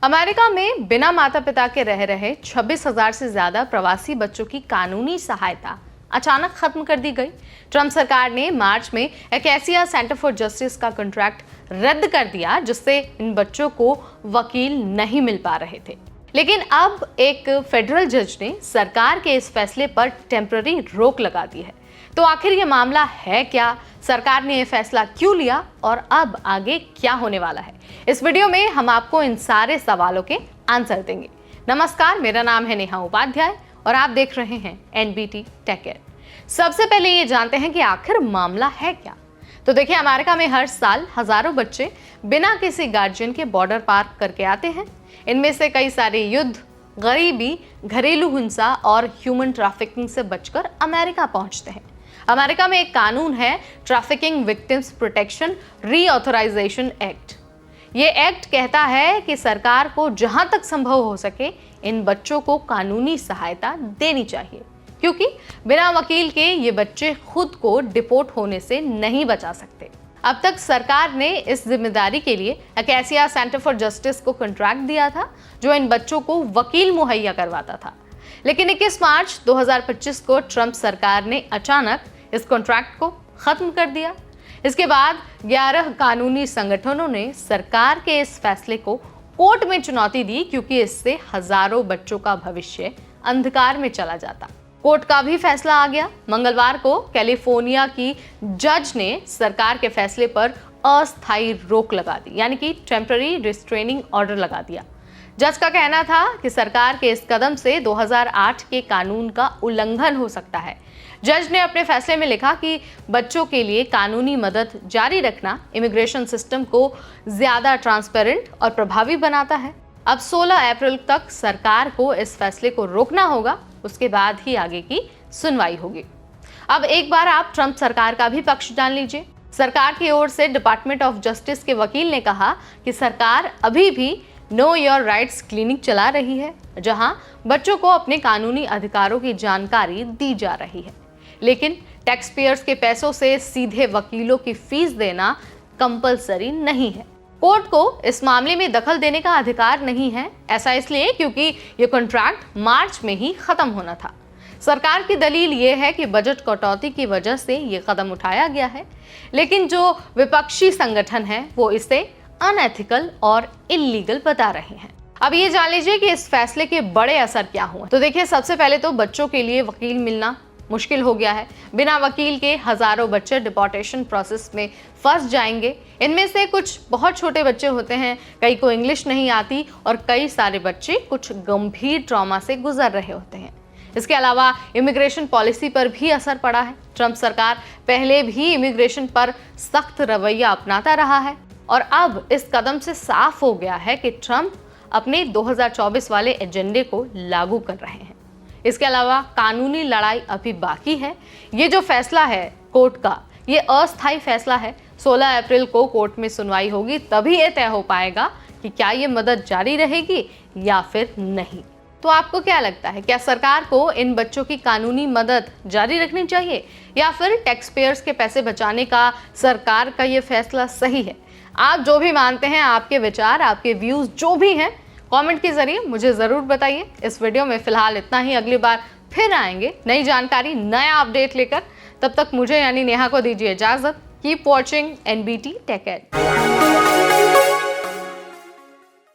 America में बिना माता पिता के रह रहे 26,000 से ज्यादा प्रवासी बच्चों की कानूनी सहायता अचानक खत्म कर दी गई। ट्रंप सरकार ने मार्च में एकेसिया सेंटर फॉर जस्टिस का कॉन्ट्रैक्ट रद्द कर दिया, जिससे इन बच्चों को वकील नहीं मिल पा रहे थे। लेकिन अब एक फेडरल जज ने सरकार के इस फैसले पर टेम्पररी रोक लगा दी है। तो आखिर ये मामला है क्या, सरकार ने ये फैसला क्यों लिया और अब आगे क्या होने वाला है, इस वीडियो में हम आपको इन सारे सवालों के आंसर देंगे। नमस्कार, मेरा नाम है नेहा उपाध्याय और आप देख रहे हैं एनबीटी टेक केयर। सबसे पहले ये जानते हैं कि आखिर मामला है क्या। तो देखिए, अमेरिका में हर साल हजारों बच्चे बिना किसी गार्जियन के बॉर्डर पार करके आते हैं। इनमें से कई सारे युद्ध, गरीबी, घरेलू हिंसा और ह्यूमन ट्रैफिकिंग से बचकर अमेरिका पहुंचते हैं। अमेरिका में एक कानून है, ट्रैफिकिंग विक्टिम्स प्रोटेक्शन रीऑथराइजेशन एक्ट। ये एक्ट कहता है कि सरकार को जहां तक संभव हो सके इन बच्चों को कानूनी सहायता देनी चाहिए, क्योंकि बिना वकील के ये बच्चे खुद को डिपोर्ट होने से नहीं बचा सकते। अब तक सरकार ने इस जिम्मेदारी के लिए एकेसिया सेंटर फॉर जस्टिस को कॉन्ट्रैक्ट दिया था, जो इन बच्चों को वकील मुहैया करवाता था। लेकिन 21 मार्च 2025 को ट्रंप सरकार ने अचानक इस कॉन्ट्रैक्ट को खत्म कर दिया। इसके बाद 11 कानूनी संगठनों ने सरकार के इस फैसले को कोर्ट में चुनौती दी, क्योंकि इससे हजारों बच्चों का भविष्य अंधकार में चला जाता। कोर्ट का भी फैसला आ गया। मंगलवार को कैलिफोर्निया की जज ने सरकार के फैसले पर अस्थायी रोक लगा दी, यानी कि टेम्पररी रिस्ट्रेनिंग ऑर्डर लगा दिया। जज का कहना था कि सरकार के इस कदम से 2008 के कानून का उल्लंघन हो सकता है। जज ने अपने फैसले में लिखा कि बच्चों के लिए कानूनी मदद जारी रखना इमिग्रेशन सिस्टम को ज्यादा ट्रांसपेरेंट और प्रभावी बनाता है। अब 16 अप्रैल तक सरकार को इस फैसले को रोकना होगा, उसके बाद ही आगे की सुनवाई होगी। अब एक बार आप ट्रंप सरकार का भी पक्ष जान लीजिए। सरकार की ओर से डिपार्टमेंट ऑफ जस्टिस के वकील ने कहा कि सरकार अभी भी नो योर राइट्स क्लिनिक चला रही है, जहां बच्चों को अपने कानूनी अधिकारों की जानकारी दी जा रही है। लेकिन टैक्स पेयर्स के पैसों से सीधे वकीलों की फीस देना कंपलसरी नहीं है। कोर्ट को इस मामले में दखल देने का अधिकार नहीं है। ऐसा इसलिए क्योंकि ये कॉन्ट्रैक्ट मार्च में ही खत्म होना था। सरकार की दलील ये है कि बजट कटौती की वजह से ये कदम उठाया गया है, लेकिन जो विपक्षी संगठन है वो इसे अनएथिकल और इल्लीगल बता रहे हैं। अब ये जान लीजिए कि इस फैसले के बड़े असर क्या हुए। तो देखिए, सबसे पहले तो बच्चों के लिए वकील मिलना मुश्किल हो गया है। बिना वकील के हजारों बच्चे डिपोर्टेशन प्रोसेस में फंस जाएंगे। इनमें से कुछ बहुत छोटे बच्चे होते हैं, कई को इंग्लिश नहीं आती और कई सारे बच्चे कुछ गंभीर ट्रॉमा से गुजर रहे होते हैं। इसके अलावा इमिग्रेशन पॉलिसी पर भी असर पड़ा है। ट्रंप सरकार पहले भी इमिग्रेशन पर सख्त रवैया अपनाता रहा है और अब इस कदम से साफ हो गया है कि ट्रंप अपने 2024 वाले एजेंडे को लागू कर रहे हैं। इसके अलावा कानूनी लड़ाई अभी बाकी है। ये जो फैसला है कोर्ट का, ये अस्थायी फैसला है। 16 अप्रैल को कोर्ट में सुनवाई होगी, तभी ये तय हो पाएगा कि क्या ये मदद जारी रहेगी या फिर नहीं। तो आपको क्या लगता है, क्या सरकार को इन बच्चों की कानूनी मदद जारी रखनी चाहिए या फिर टैक्स पेयर्स के पैसे बचाने का सरकार का ये फैसला सही है? आप जो भी मानते हैं, आपके विचार, आपके व्यूज जो भी हैं, कमेंट के जरिए मुझे जरूर बताइए। इस वीडियो में फिलहाल इतना ही। अगली बार फिर आएंगे नई जानकारी, नया अपडेट लेकर। तब तक मुझे यानी नेहा को दीजिए इजाजत। Keep watching NBT take care.